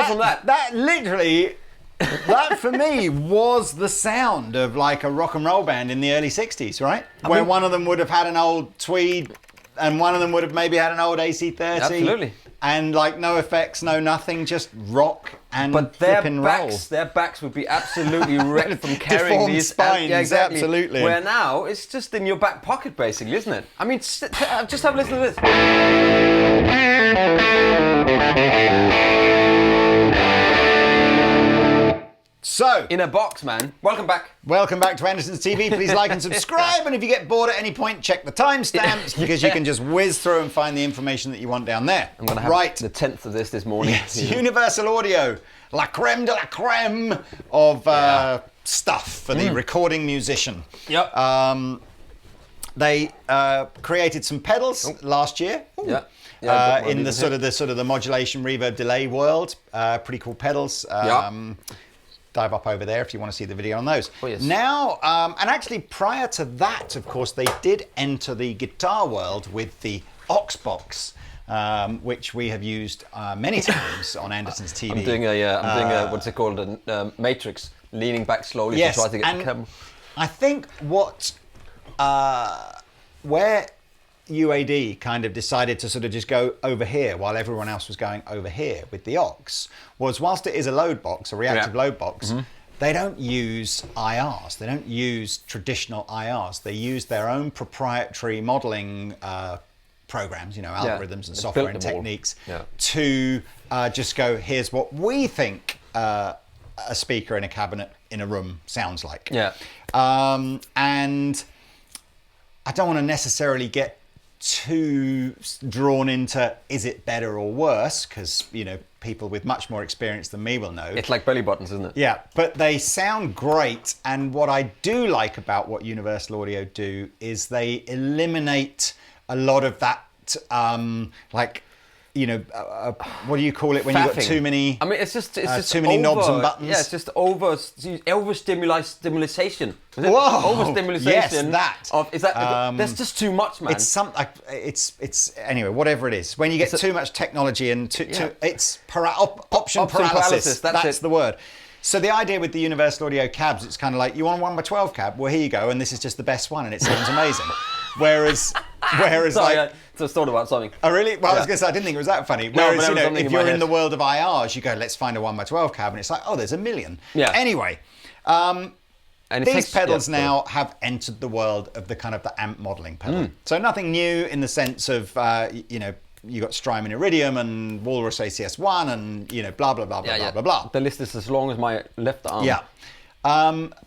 Apart from that. That literally, that for me was the sound of like a rock and roll band in the early 60s, right? Where one of them would have had an old tweed and one of them would have maybe had an old AC30. Absolutely. And like no effects, no nothing, just rock and But flip and roll. their backs would be absolutely wrecked from carrying Deformed these spines, yeah, exactly. absolutely. Where now it's just in your back pocket, basically, isn't it? I mean, just have a listen to this. So, In a box, man. Welcome back. welcome back to Andertons TV. Please like and subscribe. And if you get bored at any point, check the timestamps because you can just whiz through and find the information that you want down there. I'm going to have the 10th of this morning. Yes, Universal Audio, la creme de la creme of stuff for the recording musician. Yep. They created some pedals last year. In the sort of the modulation, reverb, delay world. Pretty cool pedals. Dive up over there if you want to see the video on those. Oh, yes. Now, and actually prior to that, of course, they did enter the guitar world with the Oxbox, which we have used many times on Andertons TV. I'm doing a what's it called, a matrix, leaning back slowly to try to get the camera. I think where UAD kind of decided to sort of just go over here while everyone else was going over here with the Ox was, whilst it is a load box, a reactive load box, they don't use IRs. They don't use traditional IRs. They use their own proprietary modeling programs, algorithms and software and techniques to just go, here's what we think a speaker in a cabinet in a room sounds like. And I don't want to necessarily get too drawn into is it better or worse, because people with much more experience than me will know. It's like belly buttons, isn't it? Yeah, but they sound great, and what I do like about what Universal Audio do is they eliminate a lot of that what do you call it when you've got too many? I mean, it's just too many knobs and buttons. Yeah, it's just overstimulation. Whoa! Overstimulation. Yes, that. That's just too much, man. It's anyway. Whatever it is, when you get too much technology and it's option paralysis. That's the word. So the idea with the Universal Audio cabs, it's kind of like, you want a 1x12 cab? Well, here you go, and this is just the best one, and it sounds amazing. Whereas Sorry, I just thought about something. Oh, really? Well, I was going to say, I didn't think it was that funny. Whereas, if you're in the world of IRs, you go, let's find a 1x12 cab, and it's like, oh, there's a million. Yeah. Anyway, these pedals now have entered the world of the kind of the amp modeling pedal. So nothing new in the sense of, you got Strymon Iridium and Walrus ACS1 and, blah, blah, blah, blah, blah, blah. The list is as long as my left arm. Yeah.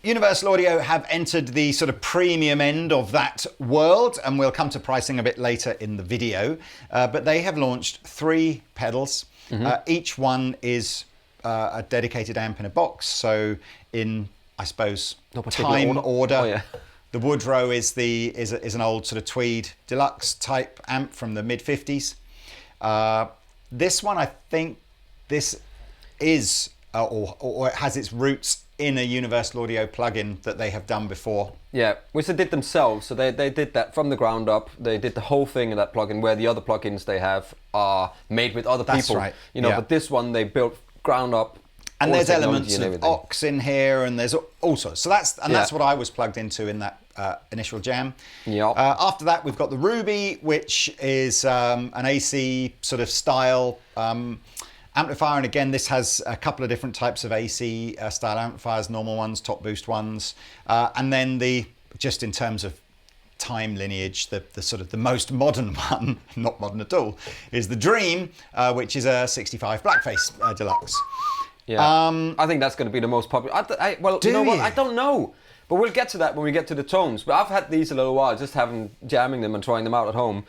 Universal Audio have entered the sort of premium end of that world, and we'll come to pricing a bit later in the video. But they have launched 3 pedals. Each one is a dedicated amp in a box. So in, I suppose, time order. The Woodrow is an old sort of tweed deluxe type amp from the mid 50s. This one, I think, this is or it has its roots in a Universal Audio plugin that they have done before. Yeah, which they did themselves. So they did that from the ground up. They did the whole thing in that plugin, where the other plugins they have are made with other people. That's right. But this one they built ground up. And there's elements of Ox in here, and there's all sorts. So that's what I was plugged into in that initial jam. Yep. After that, we've got the Ruby, which is an AC sort of style amplifier, and again, this has a couple of different types of AC style amplifiers, normal ones, top boost ones, and then just in terms of time lineage, the sort of the most modern one, not modern at all, is the Dream, which is a 65 Blackface Deluxe. Yeah, I think that's going to be the most popular. You know what? I don't know. But we'll get to that when we get to the tones. But I've had these a little while, just jamming them and trying them out at home.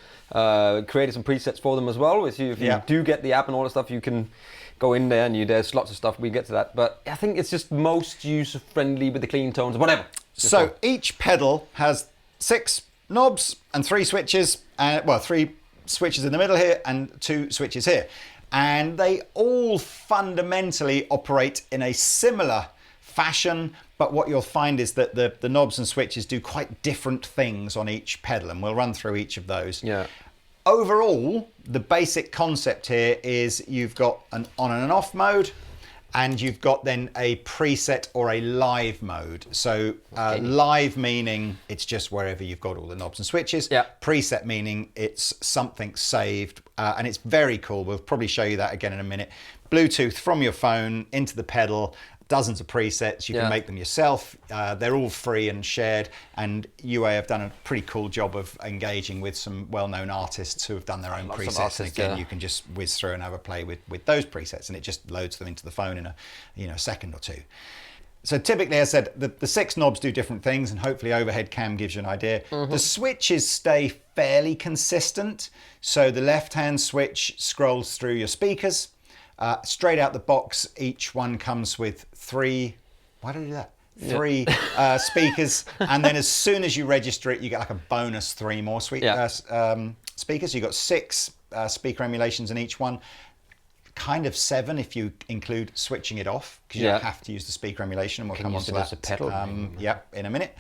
Created some presets for them as well. If you do get the app and all the stuff, you can go in there and there's lots of stuff. We get to that. But I think it's just most user-friendly with the clean tones, whatever. So each pedal has 6 knobs and 3 switches. 3 switches in the middle here and 2 switches here. And they all fundamentally operate in a similar fashion, but what you'll find is that the knobs and switches do quite different things on each pedal, and we'll run through each of those. Yeah. overall, the basic concept here is you've got an on and an off mode, and you've got then a preset or a live mode. So live meaning it's just wherever you've got all the knobs and switches. Yeah. Preset meaning it's something saved, and it's very cool. We'll probably show you that again in a minute. Bluetooth from your phone into the pedal. Dozens of presets. You can make them yourself. They're all free and shared. And UA have done a pretty cool job of engaging with some well-known artists who have done their own presets. And again, you can just whiz through and have a play with those presets, and it just loads them into the phone in a second or two. So typically, as I said, the 6 knobs do different things, and hopefully overhead cam gives you an idea. The switches stay fairly consistent. So the left-hand switch scrolls through your speakers. Straight out the box, each one comes with 3, why did I do that? 3 speakers, and then as soon as you register it, you get like a bonus 3 more speakers. You've got 6 speaker emulations in each one, kind of 7 if you include switching it off, because you don't have to use the speaker emulation, and we'll come on to that pedal. In a minute.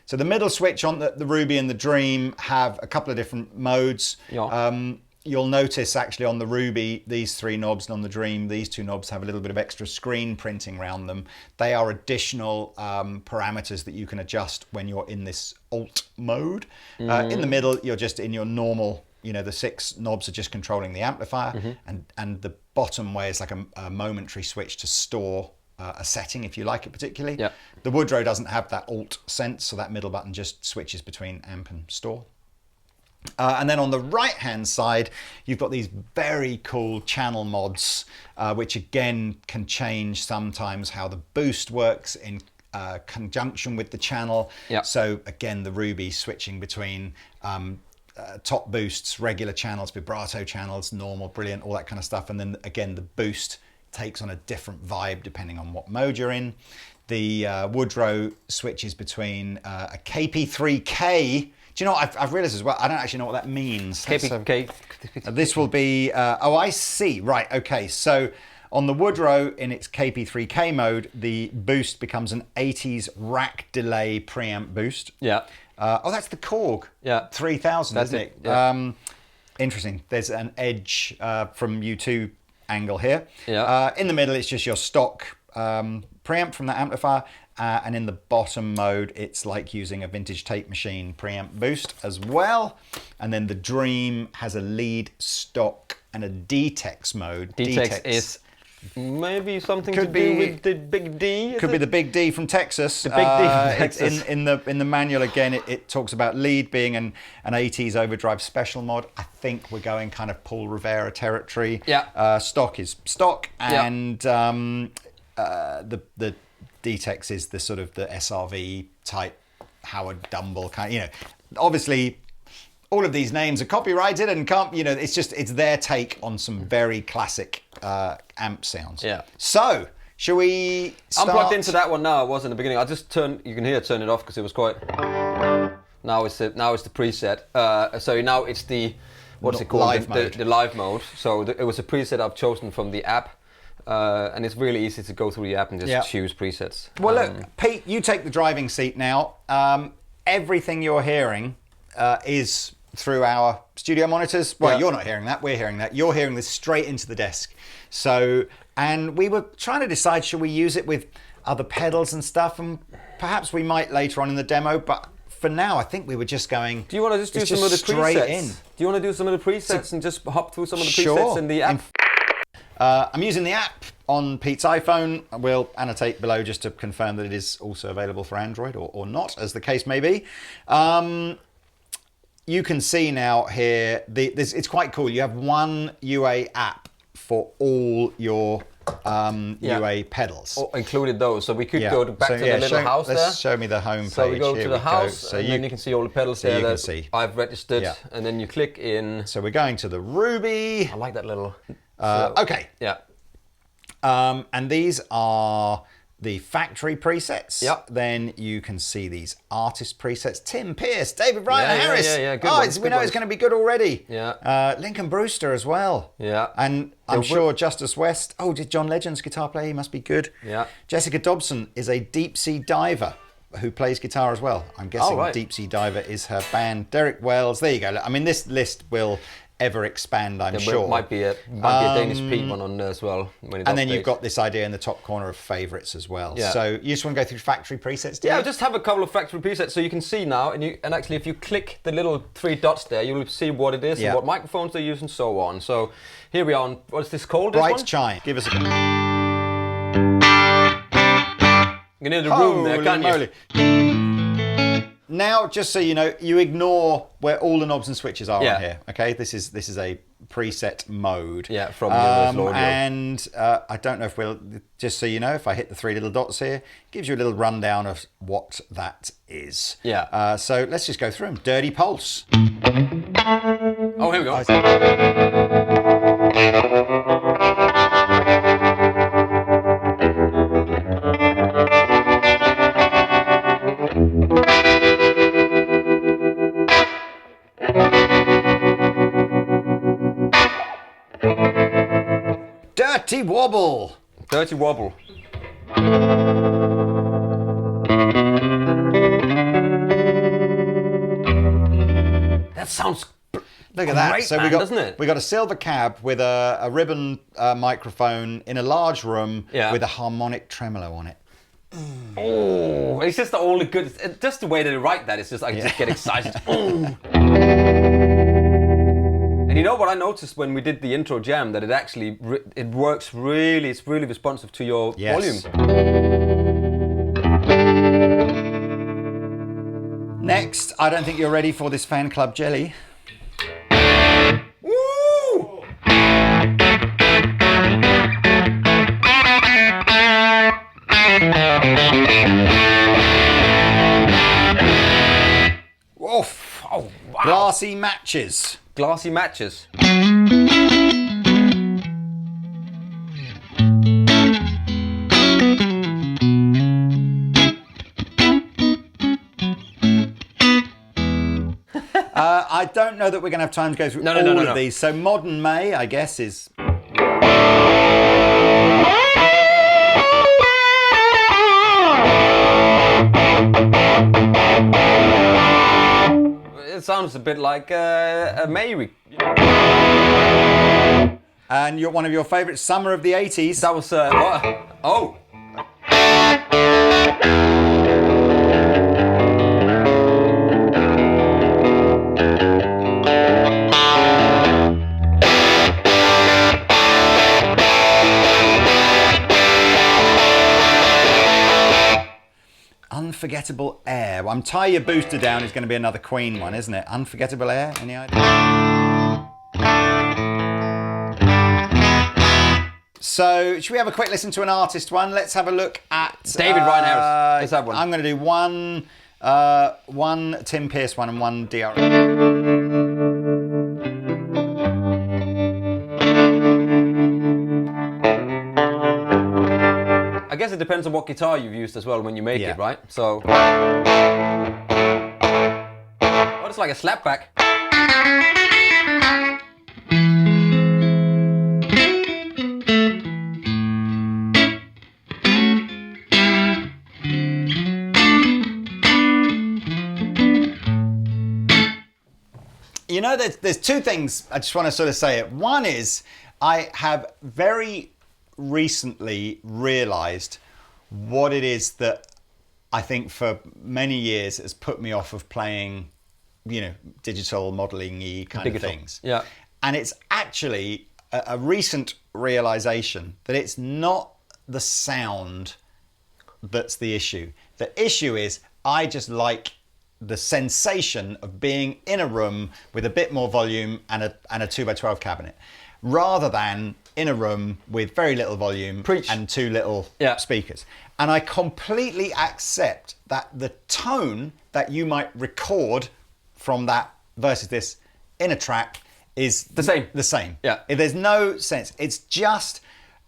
So the middle switch on the Ruby and the Dream have a couple of different modes. You'll notice actually on the Ruby, these 3 knobs, and on the Dream, these 2 knobs have a little bit of extra screen printing around them. They are additional parameters that you can adjust when you're in this alt mode. In the middle, you're just in your normal, the 6 knobs are just controlling the amplifier, and the bottom way is like a momentary switch to store a setting if you like it particularly. The Woodrow doesn't have that alt sense, so that middle button just switches between amp and store. And then on the right-hand side, you've got these very cool channel mods, which again can change sometimes how the boost works in conjunction with the channel. So again, the Ruby switching between top boosts, regular channels, vibrato channels, normal, brilliant, all that kind of stuff. And then again, the boost takes on a different vibe depending on what mode you're in. The Woodrow switches between a KP3K. Do you know what I've realised as well? I don't actually know what that means. This will be, I see. Right, okay. So on the Woodrow in its KP3K mode, the boost becomes an 80s rack delay preamp boost. That's the Korg 3000, isn't it? Interesting. There's an edge from U2 angle here. In the middle, it's just your stock preamp from that amplifier. And in the bottom mode, it's like using a vintage tape machine preamp boost as well. And then the Dream has a lead, stock, and a DTEX mode. DTEX is maybe something to do with the big D. Could be the big D from Texas. The big D from Texas. In the manual again, it talks about lead being an 80s overdrive special mod. I think we're going kind of Paul Revere territory. Stock is stock, and the DTEX is the sort of the SRV type Howard Dumble kind. Obviously all of these names are copyrighted and can't. It's their take on some very classic amp sounds. So shall we start? I'm plugged into that one now. I was in the beginning. I just turn. You can hear turn it off because it was quite. Now it's the preset. So now it's the what's it called? Live mode. The live mode. So it was a preset I've chosen from the app. And it's really easy to go through the app and just choose presets. Well, look, Pete, you take the driving seat now. Everything you're hearing is through our studio monitors. Well, you're not hearing that. We're hearing that. You're hearing this straight into the desk. So, and we were trying to decide, should we use it with other pedals and stuff? And perhaps we might later on in the demo, but for now, I think we were just going. Do you want to just do some of the presets? Do you want to do some of the presets and just hop through some of the presets in the app? I'm using the app on Pete's iPhone. We'll annotate below just to confirm that it is also available for Android or not, as the case may be. You can see now here, it's quite cool. You have one UA app for all your UA pedals. Included those. So we could go back to the little house there. Let's show me the home page. So we go to the house, and then you can see all the pedals there that I've registered. And then you click in. So we're going to the Ruby. I like that little... Okay. And these are the factory presets. Then you can see these artist presets. Tim Pierce, David Ryan Harris. Good we know it's going to be good already. Lincoln Brewster as well. And I'm sure Justice West. Oh, John Legend's guitar player. He must be good. Jessica Dobson is a deep sea diver who plays guitar as well. I'm guessing Deep Sea Diver is her band. Derek Wells. There you go. I mean, this list will ever expand, I'm There sure. might be a Danish Pete one on there as well. When it And then updates. you've got this idea in the top corner of favorites as well. Yeah. So you just want to go through factory presets, do Yeah, you? just have a couple of factory presets so you can see now, and actually if you click the little 3 dots there, you'll see what it is and what microphones they use and so on. So here we are on, what's this called? Bright this one? chime. Give us a... You need a room there, can't you? moly. Now, just so you know, you ignore where all the knobs and switches are on here. Okay, this is a preset mode. Yeah, from Universal Audio. And I don't know if we'll, just so you know, if I hit the 3 little dots here, it gives you a little rundown of what that is. Yeah. So let's just go through them. Dirty Pulse. Oh, here we go. Dirty Wobble. Dirty Wobble. That sounds Look at that. great, So man, doesn't it? we got a silver cab with a ribbon microphone in a large room with a harmonic tremolo on it. Oh, it's just all the good. Just the way that they write that, it's just I just get excited. And you know what I noticed when we did the intro jam, that it actually it works really. It's really responsive to your volume. Next, I don't think you're ready for this fan club jelly. Woo! Oof. Oh, wow. Glassy Matches. Glassy Matches. I don't know that we're going to have time to go through all of these. So Modern May, I guess, is... It sounds a bit like a Mayri. And one of your favourites, Summer of the 80s. That was what? Oh. Unforgettable Air. Well, Tie Your Booster Down is going to be another Queen one, isn't it? Unforgettable Air, any idea? So, should we have a quick listen to an artist one? Let's have a look at... David Ryan Harris. Let's have one. I'm going to do one Tim Pierce one and one DR. I guess it depends on what guitar you've used as well when you make it, right? So... Oh, it's like a slapback. You know, there's two things I just want to sort of say it. One is I have very recently realised what it is that I think for many years has put me off of playing, you know, digital modelling-y kind of things. Yeah. And it's actually a recent realisation that it's not the sound that's the issue. The issue is I just like the sensation of being in a room with a bit more volume and a 2x12 cabinet, rather than in a room with very little volume and 2 little speakers. And I completely accept that the tone that you might record from that versus this in a track is the same. The same. Yeah. There's no sense. It's just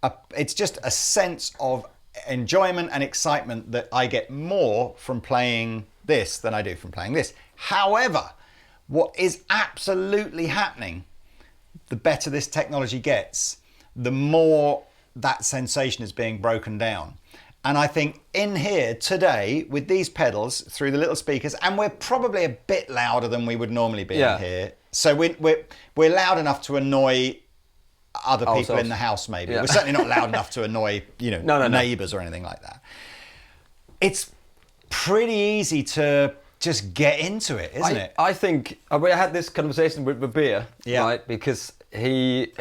a sense of enjoyment and excitement that I get more from playing this than I do from playing this. However, what is absolutely happening, the better this technology gets, the more that sensation is being broken down. And I think in here today, with these pedals through the little speakers, and we're probably a bit louder than we would normally be in here, So we're loud enough to annoy other people Ourselves. in the house, maybe. Yeah. We're certainly not loud enough to annoy, No. neighbours or anything like that. It's pretty easy to just get into it, isn't it? I think I had this conversation with Beer, right? Because he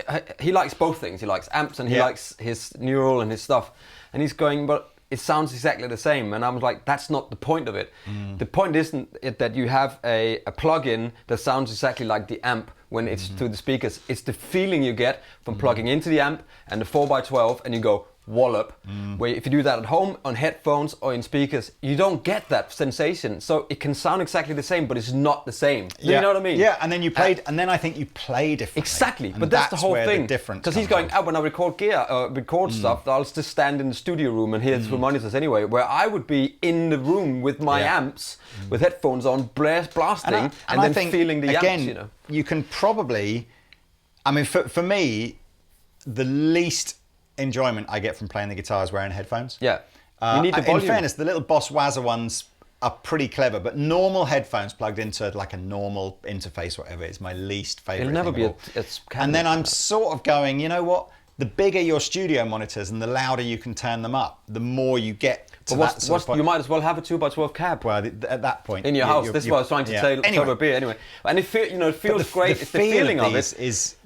likes both things. He likes amps and he likes his neural and his stuff. And he's going, but it sounds exactly the same. And I'm like, that's not the point of it. The point isn't that you have a plug-in that sounds exactly like the amp when it's through the speakers. It's the feeling you get from plugging into the amp and the 4x12 and you go, wallop. Where if you do that at home on headphones or in speakers, you don't get that sensation. So it can sound exactly the same, but it's not the same. Do you know what I mean? Yeah, and then and then I think you play differently. Exactly, and but that's the whole where thing. The difference because he's going, when I record stuff, I'll just stand in the studio room and hear it through monitors anyway. Where I would be in the room with my amps, with headphones on, blasting, and then I think, feeling the again, amps. You can probably, I mean, for me, the least enjoyment I get from playing the guitar is wearing headphones. Yeah, you need the volume. In fairness, the little Boss Wazza ones are pretty clever, but normal headphones plugged into like a normal interface, whatever, is my least favourite. It'll never thing be of all. And then I'm sort of going, you know what? The bigger your studio monitors and the louder you can turn them up, the more you get to that sort of point. You might as well have a 2x12 cab. Well, at that point, in your house. This is what I was trying to tell anyway. Beer anyway. And it feels great. It's the feeling of it. It's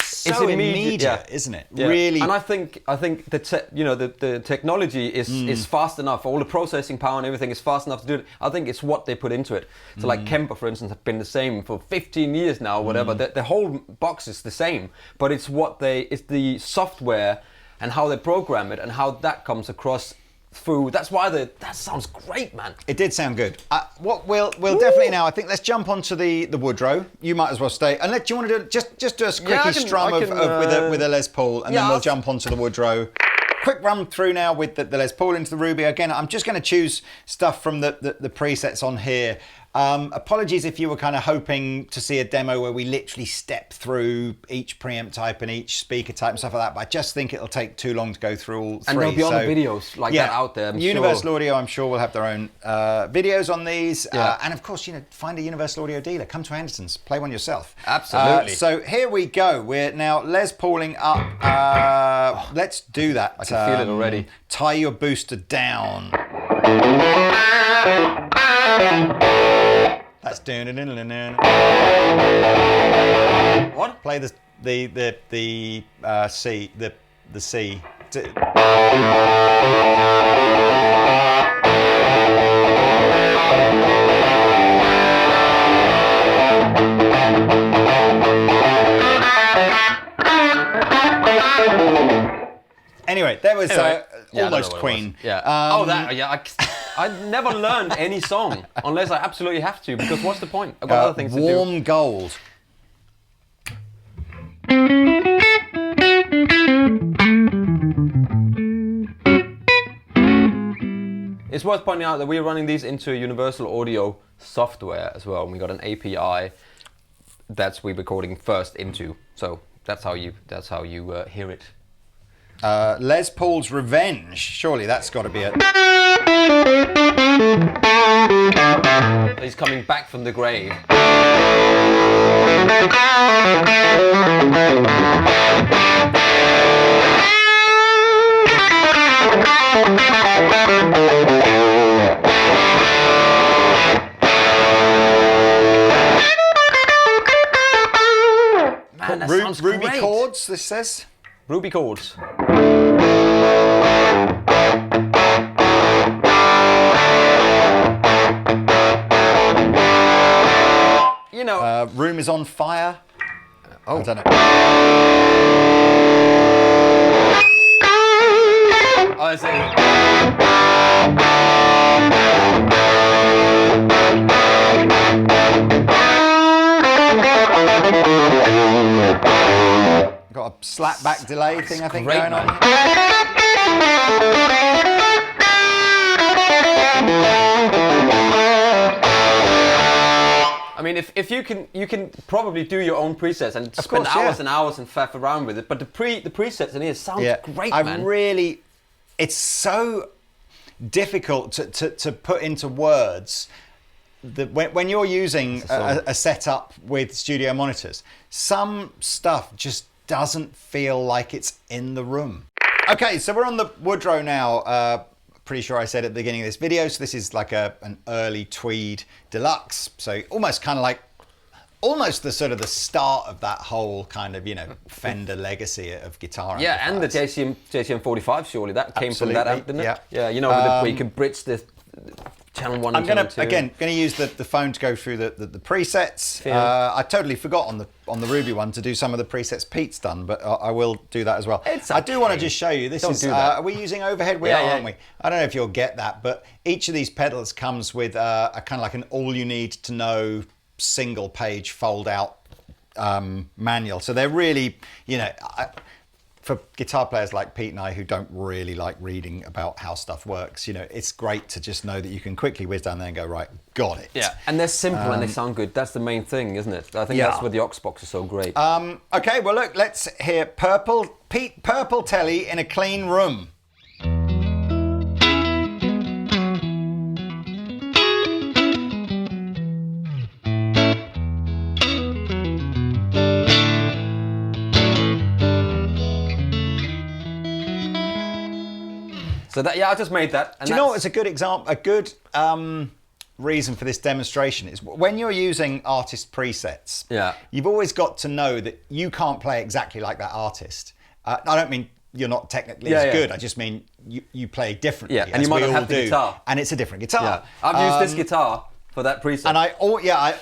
so immediate, isn't it? Yeah. Really. And I think the technology is fast enough. All the processing power and everything is fast enough to do it. I think it's what they put into it. So like Kemper, for instance, have been the same for 15 years now, or whatever. The whole box is the same, but it's it's the software and how they program it and how that comes across through. That's why that sounds great, man. It did sound good. What we'll definitely now. I think let's jump onto the Woodrow. You might as well stay. And do you want to do just do a quickie strum with a Les Paul, and then we'll jump onto the Woodrow. Quick run through now with the Les Paul into the Ruby. Again, I'm just going to choose stuff from the presets on here. Apologies if you were kind of hoping to see a demo where we literally step through each preamp type and each speaker type and stuff like that, but I just think it'll take too long to go through all three. And there'll be other videos like that out there, I'm Universal sure. Audio, I'm sure, will have their own videos on these. And of course, find a Universal Audio dealer. Come to Andertons. Play one yourself. Absolutely. So here we go. We're now Les Pauling up. Let's do that. I can feel it already. Tie your booster down. That's doing it. What? Play the C, the C. Anyway, there was almost Queen. Yeah. I never learned any song unless I absolutely have to, because what's the point? I've got other things to do. Warm Gold. It's worth pointing out that we're running these into a Universal Audio software as well, and we got an API that's we're recording first into. So that's how you hear it. Les Paul's Revenge. Surely that's got to be it. He's coming back from the grave. Man, that sounds Ruby great. chords, this says. Ruby chords. Room is on fire. I don't know. Oh, I see. Got a slapback delay thing, I think, great, going man. on. I mean, if you can probably do your own presets and spend hours and hours and faff around with it. But the presets in here sounds great, man. It's so difficult to put into words when you're using a setup with studio monitors, some stuff just doesn't feel like it's in the room. Okay, so we're on the Woodrow now. Pretty sure I said at the beginning of this video, so this is like an early Tweed Deluxe. So almost kind of like, almost the sort of the start of that whole kind of, Fender legacy of guitar Yeah, amplifiers. and the JCM 45, surely that came from that amp, didn't it? Yeah. Where you can bridge the channel 1 and channel 2. I'm going to use the phone to go through the presets. Yeah. I totally forgot on the Ruby one to do some of the presets Pete's done, but I will do that as well. I do want to just show you. This is. Are we using overhead? We are, aren't we? I don't know if you'll get that, but each of these pedals comes with a kind of like an all you need to know single page fold out manual. So they're really, for guitar players like Pete and I who don't really like reading about how stuff works, it's great to just know that you can quickly whiz down there and go, right, got it. Yeah, and they're simple and they sound good. That's the main thing, isn't it? I think that's where the aux box is so great. Okay, well look, let's hear Purple Telly in a Clean Room. So I just made that. And do you know what's a good example, a good reason for this demonstration is when you're using artist presets, you've always got to know that you can't play exactly like that artist. I don't mean you're not technically as good, I just mean you play differently, and you might not have the guitar. And it's a different guitar. Yeah. I've used this guitar for that preset. And I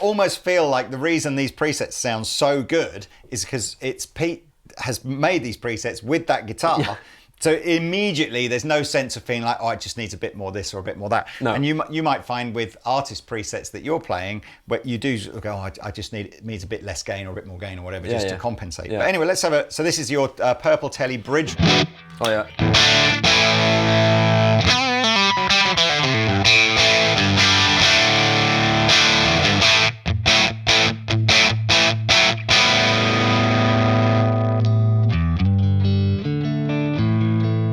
almost feel like the reason these presets sound so good is because Pete has made these presets with that guitar. Yeah. So immediately there's no sense of feeling like, it just needs a bit more this or a bit more that. No. And you might find with artist presets that you're playing, where you do go, I just needs a bit less gain or a bit more gain or whatever, just to compensate. Yeah. But anyway, let's have so this is your Purple Telly bridge. Oh yeah.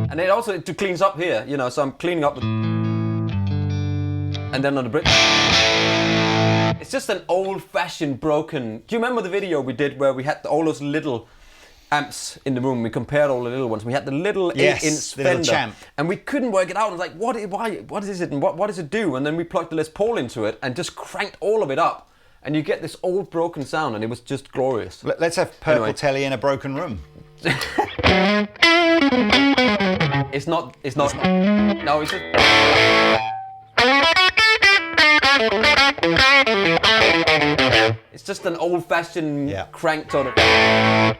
And it also cleans up here, so I'm cleaning up and then on the bridge. It's just an old-fashioned broken. Do you remember the video we did where we had all those little amps in the room? We compared all the little ones. We had the little 8-inch Fender, champ, and we couldn't work it out. I was like, what is it, and what does it do? And then we plugged the Les Paul into it and just cranked all of it up, and you get this old broken sound, and it was just glorious. Let's have Purple Telly in a broken room. It's not. No, it's just. It's just an old-fashioned cranked sort of. I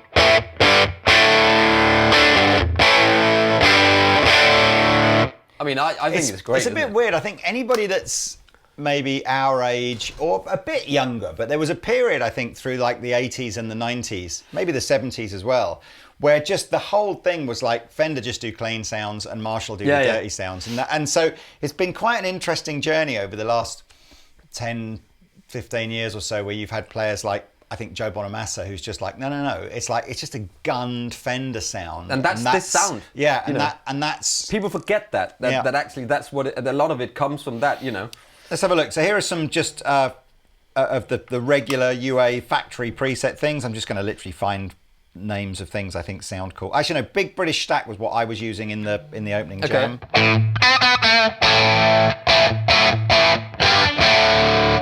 mean, I think it's great. It's a bit weird. I think anybody that's maybe our age or a bit younger, but there was a period, I think, through like the 80s and the 90s, maybe the 70s as well, where just the whole thing was like Fender just do clean sounds and Marshall do the dirty sounds. And so it's been quite an interesting journey over the last 10, 15 years or so, where you've had players like, I think, Joe Bonamassa, who's just like, no, it's just a gunned Fender sound. And that's this sound. Yeah, and that's... People forget that actually that's what a lot of it comes from that, Let's have a look. So here are some just of the regular UA factory preset things. I'm just going to literally find names of things I think sound cool. Actually, no, Big British Stack was what I was using in the opening jam.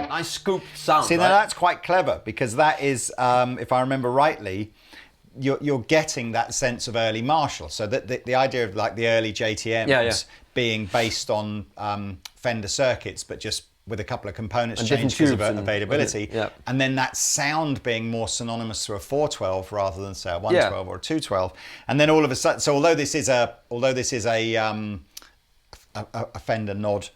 Nice scoop sound. See, now that's quite clever, because that is, if I remember rightly, you're getting that sense of early Marshall. So that the idea of like the early JTMs being based on Fender circuits, but just with a couple of components and changed because of availability. Yeah. And then that sound being more synonymous to a 412 rather than say a 112 or a 212. And then all of a sudden, so although this is a Fender Nod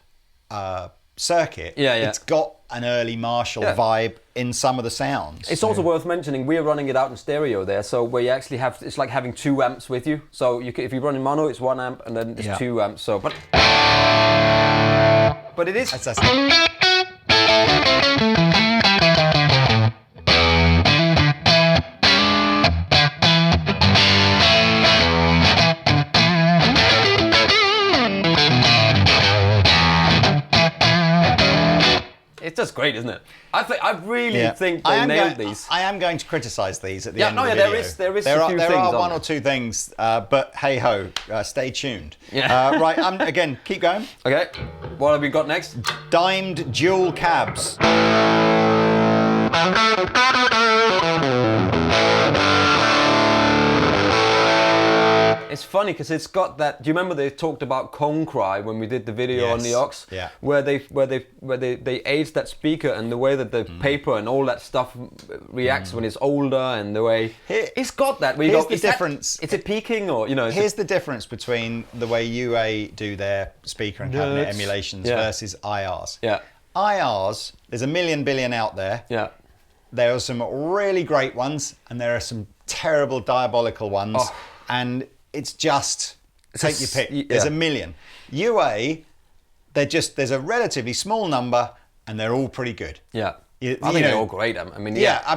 circuit, it's got an early Marshall vibe in some of the sounds. It's also worth mentioning we're running it out in stereo there, so where you actually have, it's like having two amps with you. So if you run in mono, it's one amp, and then it's two amps. So, but it is. It's just great. great, isn't it? I really think they nailed these. I am going to criticise these at the end of the video. video. There are one or two things, but hey ho, stay tuned. Yeah. Right, again, keep going. Okay, what have we got next? Dimed dual cabs. It's funny because it's got that. Do you remember they talked about cone cry when we did the video on the Ox? Yeah. Where they aged that speaker and the way that the paper and all that stuff reacts when it's older and the way it's got that. Here's the difference. Is it peaking or Here's the difference between the way UA do their speaker and cabinet emulations versus IRs. Yeah. IRs, there's a million billion out there. Yeah. There are some really great ones and there are some terrible diabolical ones. Oh. And it's just take your pick. There's a million. UA, there's a relatively small number, and they're all pretty good. Yeah, I think they're all great. I mean,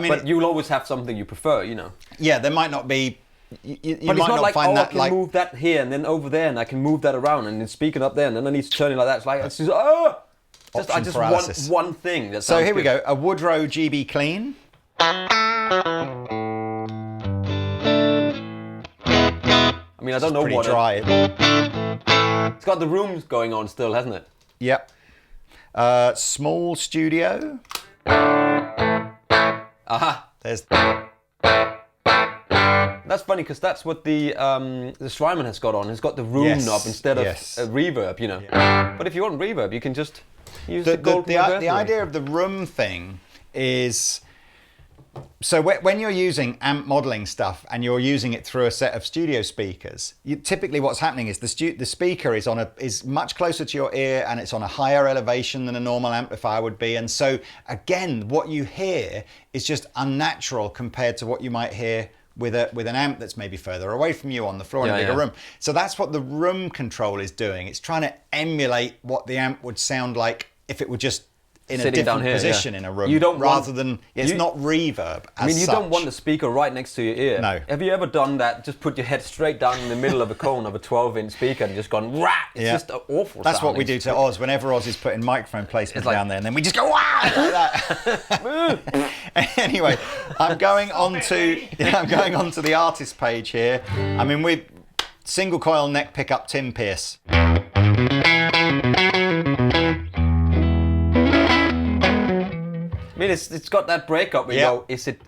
but you'll always have something you prefer, you know. Yeah, there might not be. You but might it's not like find I can move that here and then over there, and I can move that around, and it's speaking up there, and then I need to turn it like that. It's like I just want one thing. So here we go. A Woodrow GB Clean. I mean, I don't know pretty what dry. It's got the rooms going on still, hasn't it? Yep. Small studio. Aha. There's. That's funny because that's what the Strymon has got on. It's got the room knob instead of a reverb, you know. Yeah. But if you want reverb, you can just use the gold. The idea of the room thing is. So when you're using amp modeling stuff and you're using it through a set of studio speakers, typically what's happening is the speaker is much closer to your ear and it's on a higher elevation than a normal amplifier would be. And so again, what you hear is just unnatural compared to what you might hear with an amp that's maybe further away from you on the floor in a bigger room. So that's what the room control is doing. It's trying to emulate what the amp would sound like if it were just in sitting a different position in a room, it's not reverb. You don't want the speaker right next to your ear. No. Have you ever done that? Just put your head straight down in the middle of a cone of a 12-inch speaker and just gone rah. It's just awful. That's what we do to Oz whenever Oz is putting microphone placement down there, and then we just go wah like that. Anyway, I'm going on to the artist page here. I mean, we single coil neck pickup Tim Pierce. I mean, it's got that breakup where you go, is it...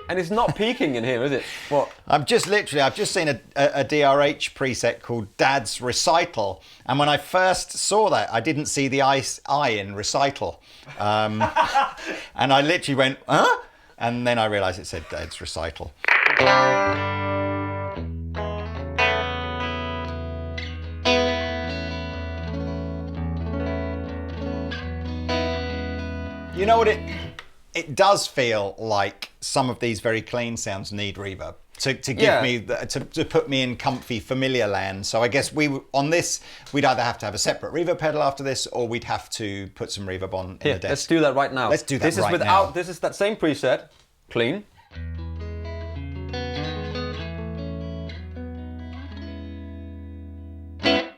And it's not peaking in here, is it? What? I've just seen a DRH preset called Dad's Recital. And when I first saw that, I didn't see the I in recital. And I literally went, huh? And then I realised it said Dad's Recital. You know what, it does feel like some of these very clean sounds need reverb to give me to put me in comfy familiar land. So I guess on this we'd either have to have a separate reverb pedal after this, or we'd have to put some reverb on in the desk. Let's do that right now. Let's do that now. This is that same preset, clean.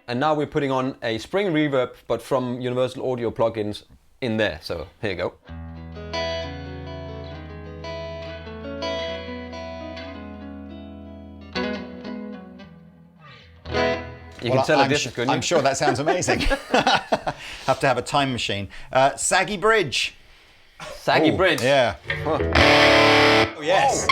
And now we're putting on a spring reverb, but from Universal Audio plugins in there. So here you go. You can tell a difference, couldn't you? I'm sure that sounds amazing. Have to have a time machine. Saggy Bridge. Saggy Bridge. Yeah. Oh, yes.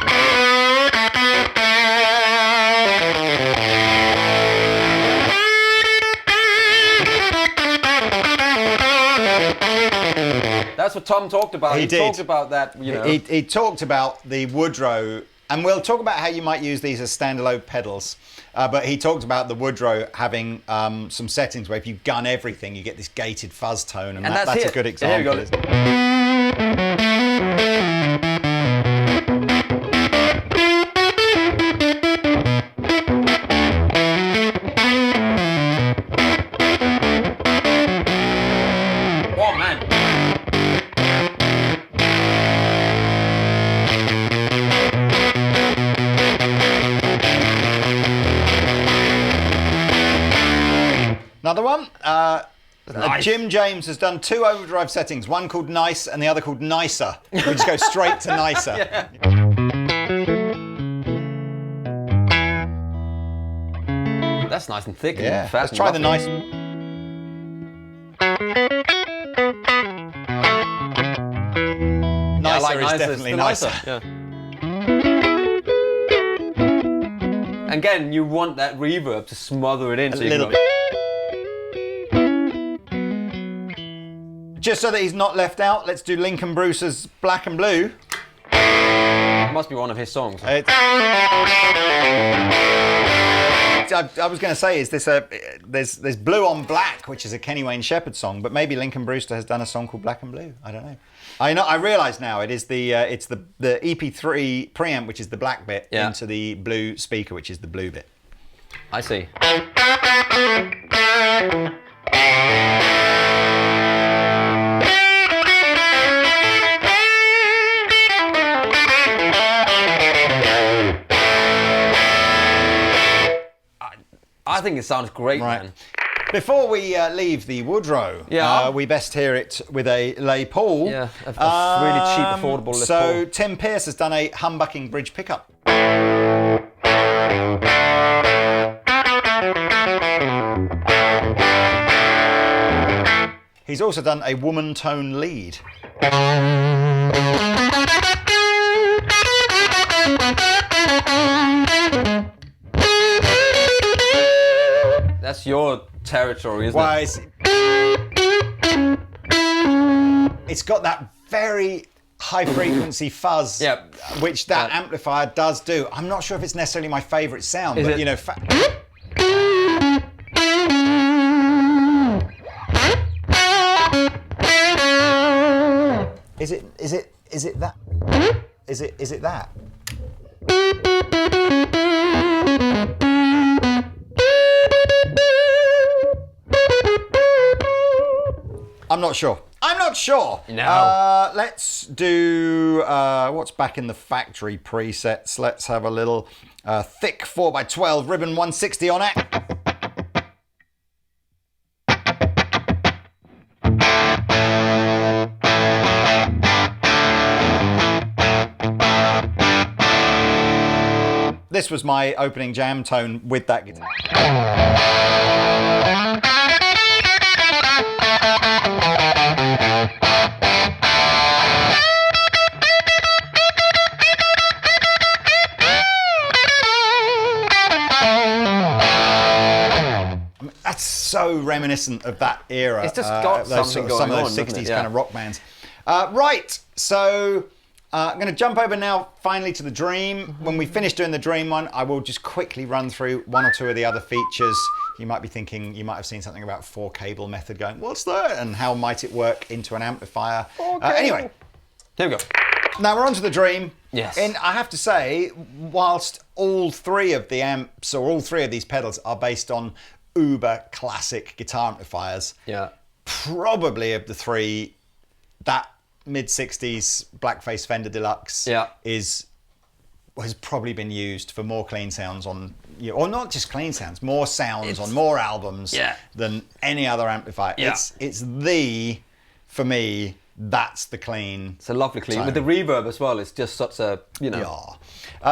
That's what Tom talked about. He talked about that, you know. He talked about the Woodrow, and we'll talk about how you might use these as standalone pedals. But he talked about the Woodrow having some settings where if you gun everything, you get this gated fuzz tone, and that's a good example. Here we go. Now, the Nice. Jim James has done 2 overdrive settings, one called Nice and the other called Nicer. We just go straight to Nicer. Yeah. That's nice and thick and fat. Let's try the Nice. Nicer is definitely nicer. Yeah. Again, you want that reverb to smother it in. A little bit. Just so that he's not left out, let's do Lincoln Bruce's Black and Blue. It must be one of his songs. I was going to say, is this there's Blue on Black, which is a Kenny Wayne Shepherd song, but maybe Lincoln Brewster has done a song called Black and Blue. I don't know. I realise now it is the EP3 preamp, which is the black bit, into the blue speaker, which is the blue bit. I see. I think it sounds great, man. Before we leave the Woodrow, we best hear it with a Les Paul. Yeah, a really cheap, affordable Les Paul. So Tim Pierce has done a humbucking bridge pickup. He's also done a woman tone lead. That's your territory, isn't it? It's got that very high frequency fuzz, which that amplifier does do. I'm not sure if it's necessarily my favourite sound, but you know. Is it that? Is it that? I'm not sure. No. Let's do what's back in the factory presets. Let's have a little thick 4x12 ribbon 160 on it. This was my opening jam tone with that guitar. That's so reminiscent of that era. It's just got something going on, some of those 60s yeah. kind of rock bands. Right, so I'm going to jump over now finally to the Dream. When we finish doing the Dream one, I will just quickly run through one or two of the other features. You might be thinking, you might have seen something about 4-cable method going, what's that? And how might it work into an amplifier? Anyway. Here we go. Now we're on to the Dream. Yes. And I have to say, whilst all 3 of the amps, or all 3 of these pedals are based on uber classic guitar amplifiers, probably of the 3, that mid-60s Blackface Fender Deluxe has probably been used for more clean sounds on, or not just clean sounds, more sounds on more albums than any other amplifier. It's for me, that's the clean. It's a lovely clean. Tone. With the reverb as well, it's just such a,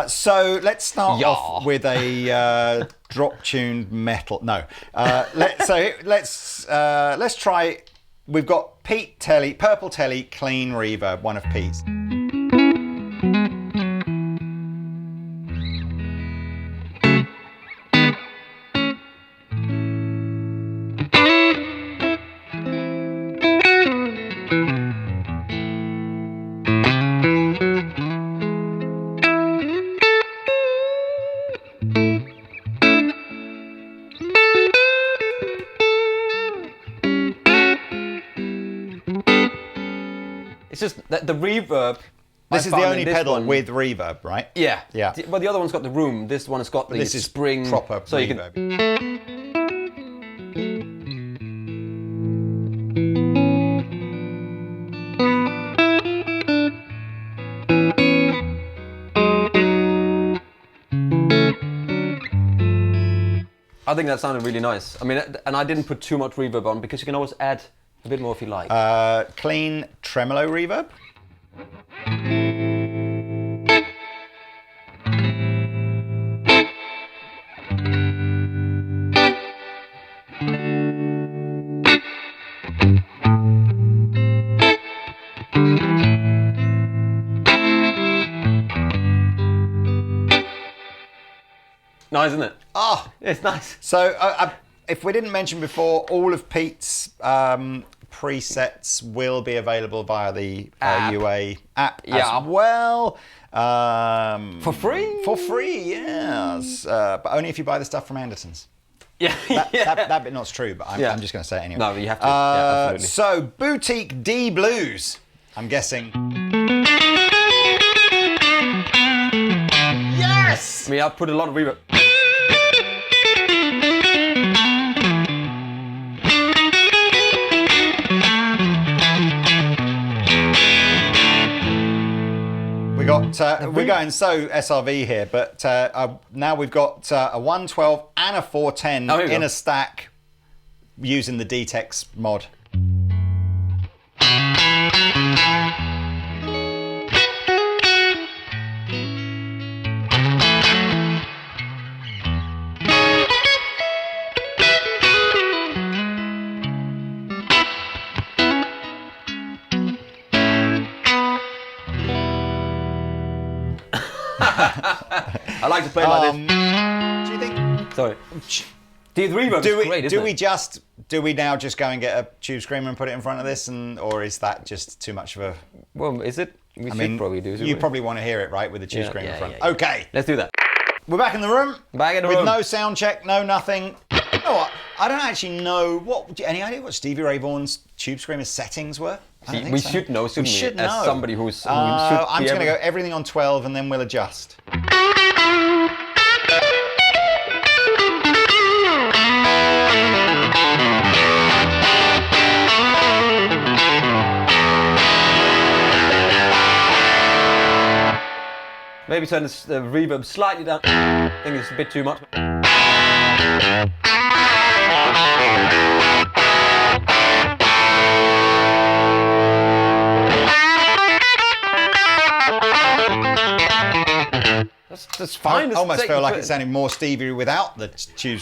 so let's start off with a drop-tuned metal. No. Let's try. We've got Pete Telly, Purple Telly, clean reverb, one of Pete's. It's just that the reverb. This is the only pedal with reverb, right? Yeah. Well, the other one's got the room. This one has got the spring. Proper so reverb. You I I think that sounded really nice. I mean, and I didn't put too much reverb on because you can always add a bit more if you like. Clean tremolo reverb. Nice, isn't it? Oh, it's nice. So if we didn't mention before, all of Pete's presets will be available via the UA app as well. For free? For free, yes. But only if you buy the stuff from Andertons. Yeah, that bit not's true, but I'm just going to say it anyway. No, you have to. Absolutely. So, Boutique D Blues, I'm guessing. Yes! I mean, I've put a lot of reverb. We're going so SRV here, but now we've got a 112 and a 410 in a stack using the DTEX mod. I like to play like this. Do you think? Sorry. The reverb is great, isn't it? Do we now just go and get a tube screamer and put it in front of this, or is that just too much of a? Well, is it? We should probably do. You probably want to hear it, right, with the tube screamer in front. Yeah. Okay, let's do that. We're back in the room. With no sound check, no nothing. You know what? I don't actually know any idea what Stevie Ray Vaughan's tube screamer settings were? We should know, shouldn't we? Should know. As somebody who's I'm just going to go everything on 12 and then we'll adjust. Maybe turn the reverb slightly down. I think it's a bit too much. That's fine. I almost feel like it sounded more Stevie without the tube.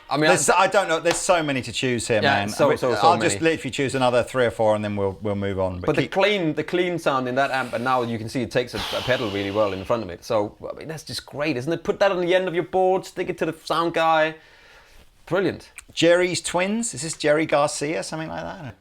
I mean, I don't know. There's so many to choose here, man. I'll just literally choose another 3 or 4, and then we'll move on. But the clean sound in that amp, and now you can see it takes a pedal really well in front of it. So I mean, that's just great, isn't it? Put that on the end of your board, stick it to the sound guy. Brilliant. Jerry's Twins. Is this Jerry Garcia? Something like that.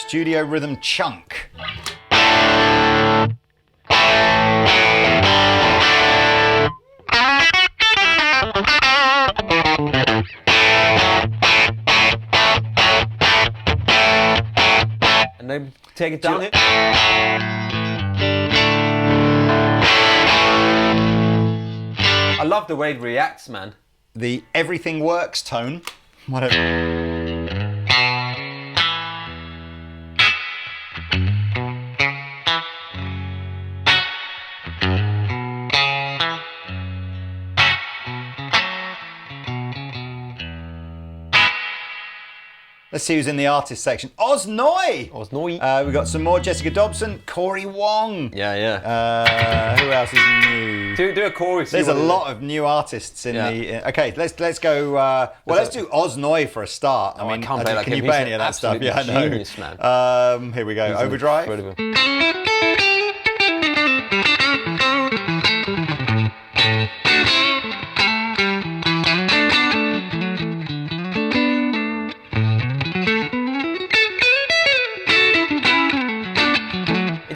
Studio Rhythm Chunk. And then take it down here. I love the way it reacts, man. The Everything Works tone. Whatever. Let's see who's in the artist section. Osnoy! Osnoy. We've got some more. Jessica Dobson, Corey Wong. Yeah. Who else is new? Do a chorus. There's a lot of new artists in the... Okay, let's go... let's do Osnoy for a start. I can't play like Can him. you play any of that stuff? Yeah, I know. Genius, man. Here we go. Overdrive. Incredible.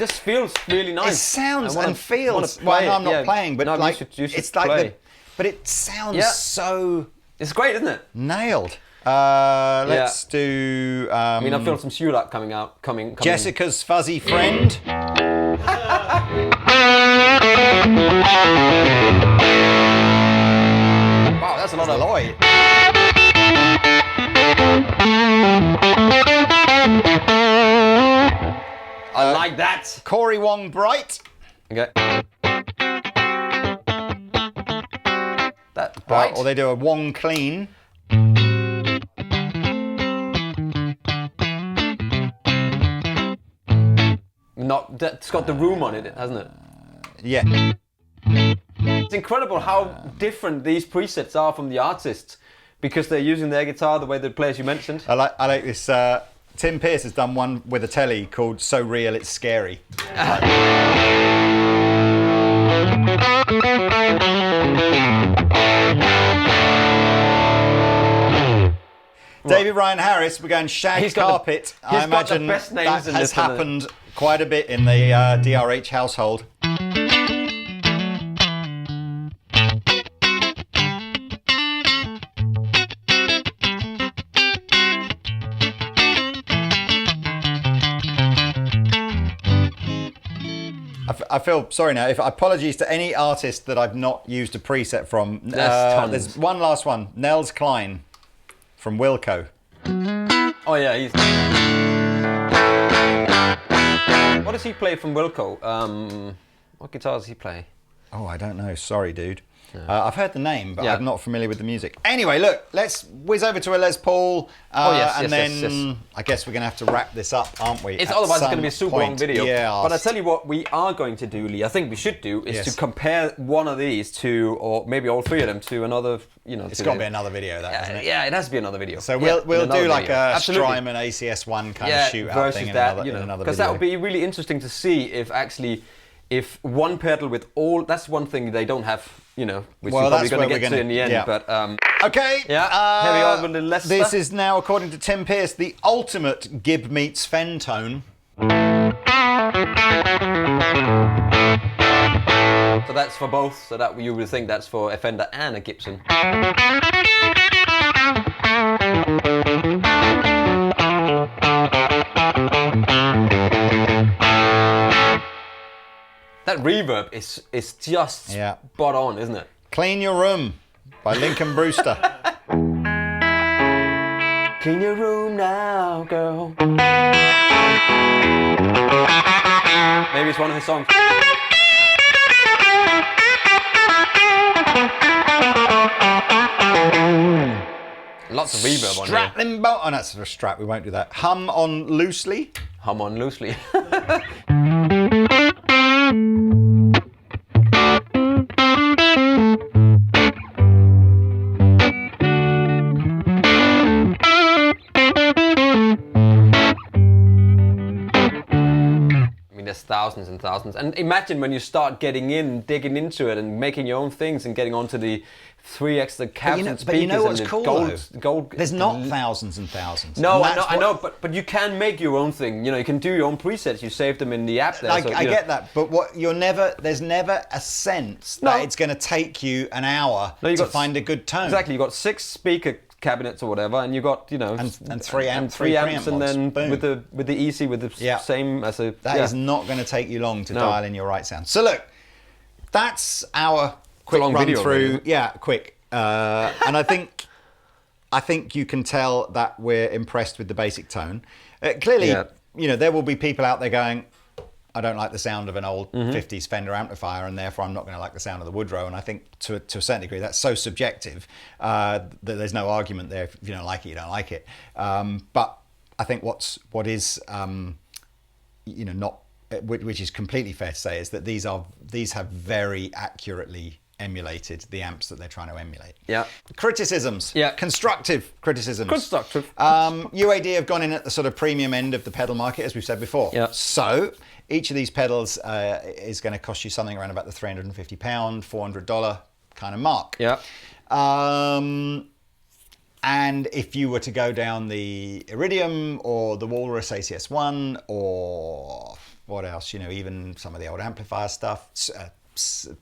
just feels really nice. It sounds I wanna- and feels. wanna play Well, I'm not it, yeah. playing, but No, like you should it's like play. but it sounds Yeah. so It's great, isn't it? nailed. Let's do. I mean, I feel some Sulap coming out. Coming. Jessica's fuzzy friend. Wow, that's a lot of. Lloyd. I like that. Corey Wong Bright. Okay. That bright. Or they do a Wong Clean. Not that's got the room on it, hasn't it? Yeah. It's incredible how different these presets are from the artists because they're using their guitar the way they play, as you mentioned. I like this. Tim Pierce has done one with a telly called "So Real It's Scary." David Ryan Harris, we're going shag He's got carpet. the- he's I got the imagine best names that in has this, hasn't it? happened quite a bit in the DRH household. I feel sorry now. Apologies to any artist that I've not used a preset from. Tons. There's one last one. Nels Klein from Wilco. Oh yeah, he's. What does he play from Wilco? What guitar does he play? Oh, I don't know. Sorry, dude. I've heard the name, but Yeah. I'm not familiar with the music. Anyway, look, let's whiz over to a Les Paul. Yes, then I guess we're going to have to wrap this up, aren't we? It's at otherwise it's some going to be a super point. long video. Yeah. But I tell you what, we are going to do, Lee. I think we should do is Yes. to compare one of these to, or maybe all three of them to another. It's got to be another video, that, isn't it? Yeah, it has to be another video. So Yeah, we'll another do like video. a Absolutely. Strymon ACS1 kind of shootout versus thing in that, another, in another because video. that would be really interesting to see if actually, if one pedal with all, that's one thing they don't have, which Well, we're probably that's going where to we're get to gonna- in the end. yeah. But Okay. here we are with the Leicester. This is now, according to Tim Pierce, the ultimate Gibb meets Fen tone. So that's for both. So that you would think that's for a Fender and a Gibson. That reverb is just spot on, isn't it? Clean Your Room by Lincoln Brewster. Clean your room now, girl. Maybe it's one of his songs. Lots of reverb on here. Strat. Oh, that's for a Strat. We won't do that. Hum on Loosely. Hum on loosely. There's thousands and thousands, and imagine when you start digging into it, and making your own things, and getting onto the 3 extra cabs and speakers. But you know what's and cool gold. There's not thousands and thousands. No, And I know, but you can make your own thing. You can do your own presets. You save them in the app there. I get that, but there's never a sense that it's going to take you an hour to find a good tone. Exactly, you got 6 speaker cabinets or whatever, and you got and three amps, and then with the EC with the same as a that is not going to take you long to dial in your right sound. So look, that's our quick long run video, through. really. Yeah, quick, and I think you can tell that we're impressed with the basic tone. Clearly, there will be people out there going, I don't like the sound of an old 50s Fender amplifier, and therefore I'm not going to like the sound of the Woodrow. And I think to a certain degree that's so subjective that there's no argument there. If you don't like it, you don't like it. But I think what is not, which is completely fair to say, is that these have very accurately emulated the amps that they're trying to emulate. Yeah. Criticisms. Yeah. Constructive criticisms. Constructive. UAD have gone in at the sort of premium end of the pedal market, as we've said before. Yeah. So each of these pedals is going to cost you something around about the £350, $400 kind of mark. Yeah. And if you were to go down the Iridium or the Walrus ACS1 or what else? Even some of the old amplifier stuff,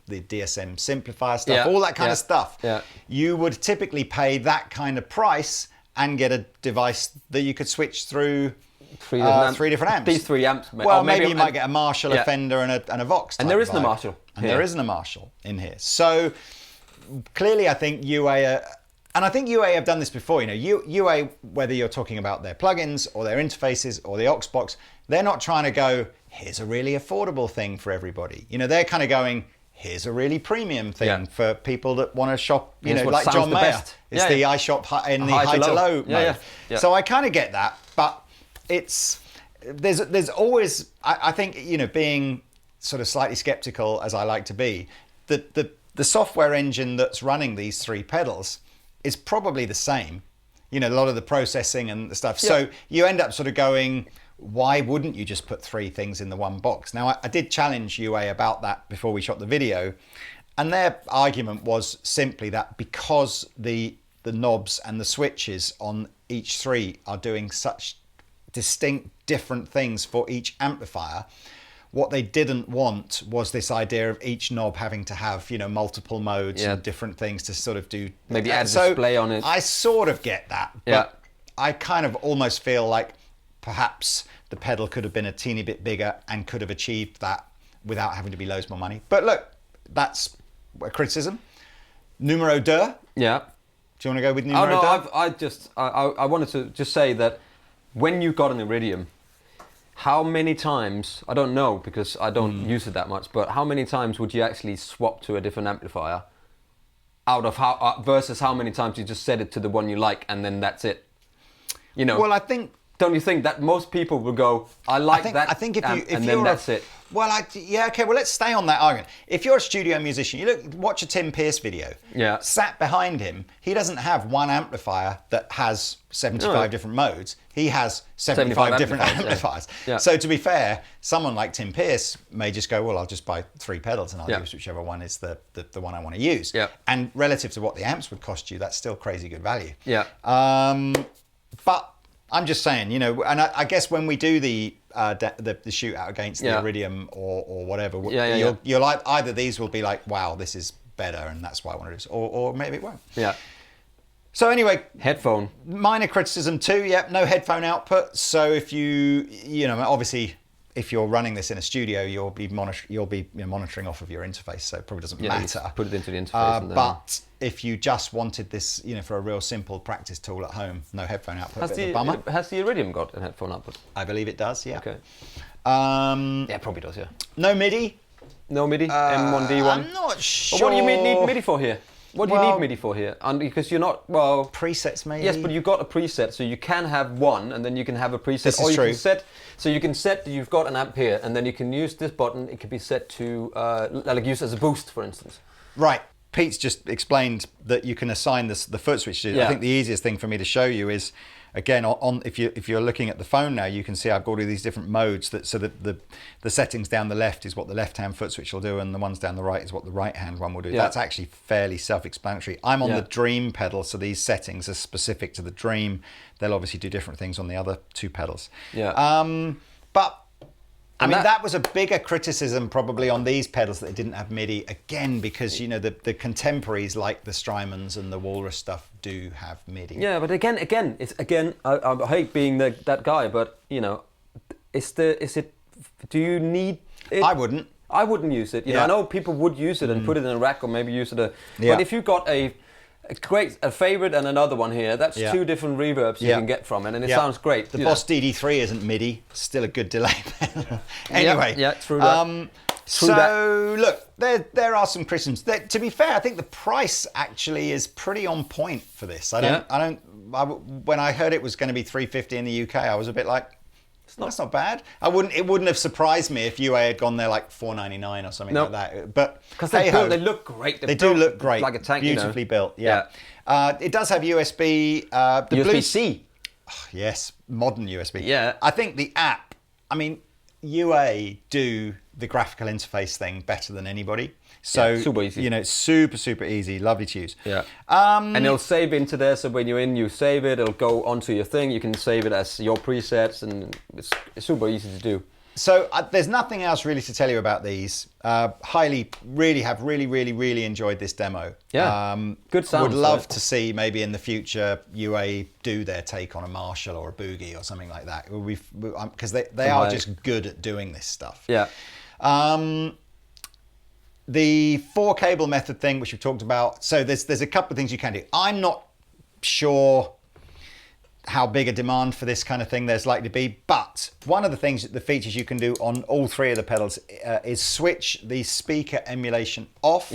the DSM simplifier stuff, all that kind of stuff. Yeah. You would typically pay that kind of price and get a device that you could switch through three different amps. These 3 amps. Well, maybe you might get a Marshall, a Fender, and a Vox. And there isn't a Marshall. And there isn't a Marshall in here. So clearly, I think UA, and I think UA have done this before. UA, whether you're talking about their plugins or their interfaces or the aux box, they're not trying to go, here's a really affordable thing for everybody. They're kind of going, here's a really premium thing for people that want to shop, like John Mayer. It's the iShop in the high to low mode. Yeah. So I kind of get that, but there's always, I think, being sort of slightly skeptical as I like to be, that the software engine that's running these 3 pedals is probably the same. A lot of the processing and the stuff. Yeah. So you end up sort of going, why wouldn't you just put 3 things in the one box? Now, I did challenge UA about that before we shot the video, and their argument was simply that because the knobs and the switches on each 3 are doing such distinct different things for each amplifier, what they didn't want was this idea of each knob having to have, multiple modes and different things to sort of do. Maybe add a display on it. I sort of get that, but I kind of almost feel like perhaps the pedal could have been a teeny bit bigger and could have achieved that without having to be loads more money. But look, that's a criticism. Numero 2. Yeah. Do you want to go with numero 2? I wanted to just say that when you got an Iridium, how many times, I don't know because I don't use it that much, but how many times would you actually swap to a different amplifier out of versus how many times you just set it to the one you like and then that's it? Well, I think... Don't you think that most people will go, I like that, I think if and then that's it? Well, okay, well, let's stay on that argument. If you're a studio musician, watch a Tim Pierce video. Yeah. Sat behind him, he doesn't have one amplifier that has 75 different modes. He has 75 different amplifiers. Yeah. So to be fair, someone like Tim Pierce may just go, well, I'll just buy 3 pedals and I'll use whichever one is the one I want to use. Yeah. And relative to what the amps would cost you, that's still crazy good value. Yeah. But I'm just saying, and I guess when we do the shootout against the Iridium or whatever, you're like, either these will be like, wow, this is better, and that's why I want to do this, or maybe it won't. Yeah. So anyway, headphone. Minor criticism too. Yep, no headphone output. So if obviously, if you're running this in a studio, you'll be monitoring off of your interface, so it probably doesn't matter. Put it into the interface. But if you just wanted this, for a real simple practice tool at home, no headphone output. Bummer. Has the Iridium got a headphone output? I believe it does. Yeah. Okay. Yeah, it probably does. Yeah. No MIDI. No MIDI. M1D1. I'm not sure. But what do you need MIDI for here? What do you need MIDI for here? And because you're not, presets maybe. Yes, but you've got a preset, so you can have one, and then you can have a preset. This is true. You can set. You've got an amp here, and then you can use this button. It can be set to use as a boost, for instance. Right. Pete's just explained that you can assign the foot switch to. I think the easiest thing for me to show you is, again, if you're looking at the phone now, you can see I've got all these different modes so that the settings down the left is what the left-hand foot switch will do, and the ones down the right is what the right-hand one will do. Yeah. That's actually fairly self-explanatory. I'm on the Dream pedal, so these settings are specific to the Dream. They'll obviously do different things on the other 2 pedals. Yeah. But I mean, that was a bigger criticism probably on these pedals that they didn't have MIDI, again, because, the contemporaries like the Strymons and the Walrus stuff do have MIDI. Yeah, but again, I hate being that guy, but, do you need it? I wouldn't. I wouldn't use it. I know people would use it and put it in a rack or maybe use it. But if you've got a favorite and another one here, that's 2 different reverbs you can get from it, and it sounds great. The Boss DD3 isn't MIDI, still a good delay pedal. Anyway, true that. Look, there are some criticisms. To be fair, I think the price actually is pretty on point for this. When I heard it was going to be $350 in the UK, I was a bit like, that's not bad. It wouldn't have surprised me if UA had gone there like $499 or something like that. But because they look great. They do look great, like a tank, beautifully built. Yeah. It does have USB. USB-C. Yes, modern USB. Yeah. I think the app. I mean, UA do the graphical interface thing better than anybody. So super easy. super easy, lovely to use. Yeah. And it'll save into there, so when you're in, you save it. It'll go onto your thing. You can save it as your presets, and it's super easy to do. So there's nothing else really to tell you about these. Really enjoyed this demo. Yeah, good sound. Would love to see maybe in the future UA do their take on a Marshall or a Boogie or something like that. Because they are just good at doing this stuff. Yeah. The 4-cable method thing, which we've talked about. So there's a couple of things you can do. I'm not sure how big a demand for this kind of thing there's likely to be, but one of the things, the features you can do on all 3 of the pedals is switch the speaker emulation off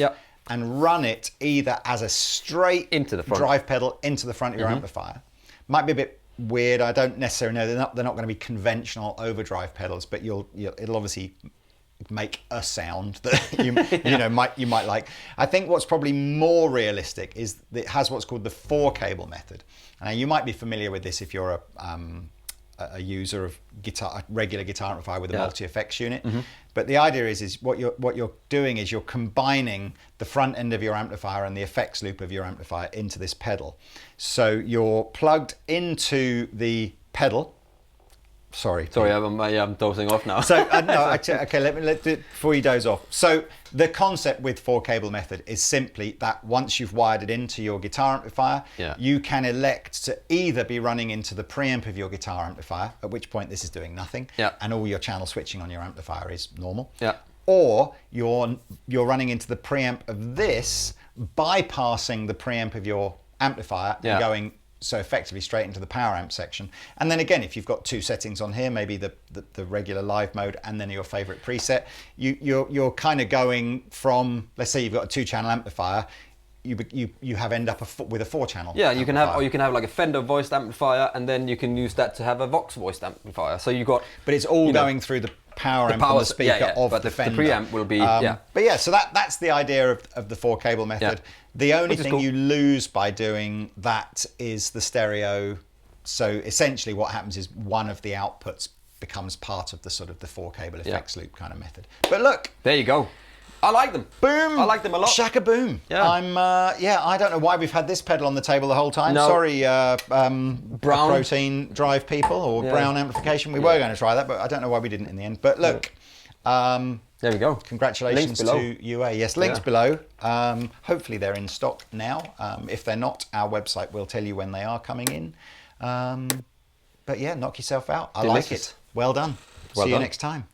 and run it either as a straight into the front drive pedal into the front of your amplifier. Might be a bit weird. I don't necessarily know. They're not going to be conventional overdrive pedals, but it'll obviously make a sound that you might like. I think what's probably more realistic is that it has what's called the 4-cable method. Now you might be familiar with this if you're a user of a regular guitar amplifier with a multi-effects unit. But the idea is what you're doing is you're combining the front end of your amplifier and the effects loop of your amplifier into this pedal. So you're plugged into the pedal. Sorry, I'm dozing off now. So okay, let do it before you doze off. So the concept with 4-cable method is simply that once you've wired it into your guitar amplifier, you can elect to either be running into the preamp of your guitar amplifier, at which point this is doing nothing, and all your channel switching on your amplifier is normal. Or you're running into the preamp of this, bypassing the preamp of your amplifier and going so effectively straight into the power amp section. And then again, if you've got 2 settings on here, maybe the regular live mode and then your favorite preset, you're kind of going from, let's say you've got a 2-channel amplifier, you end up with a 4-channel. Yeah, you can have like a Fender voiced amplifier, and then you can use that to have a Vox voiced amplifier. So you got, but it's all going through the power amp and the speaker of but the Fender. The preamp will be But yeah, so that's the idea of the 4-cable method. The only thing you lose by doing that is the stereo. So essentially what happens is one of the outputs becomes part of the sort of the 4-cable effects loop kind of method. But look, there you go. I like them. Boom. I like them a lot. Shaka boom. Yeah. I don't know why we've had this pedal on the table the whole time. No. Sorry, Brown protein drive people or brown amplification. We were going to try that, but I don't know why we didn't in the end. But look, there we go. Congratulations to UA. Yes, links below. Hopefully they're in stock now. If they're not, our website will tell you when they are coming in. But yeah, knock yourself out. I like it. Well done. See you next time.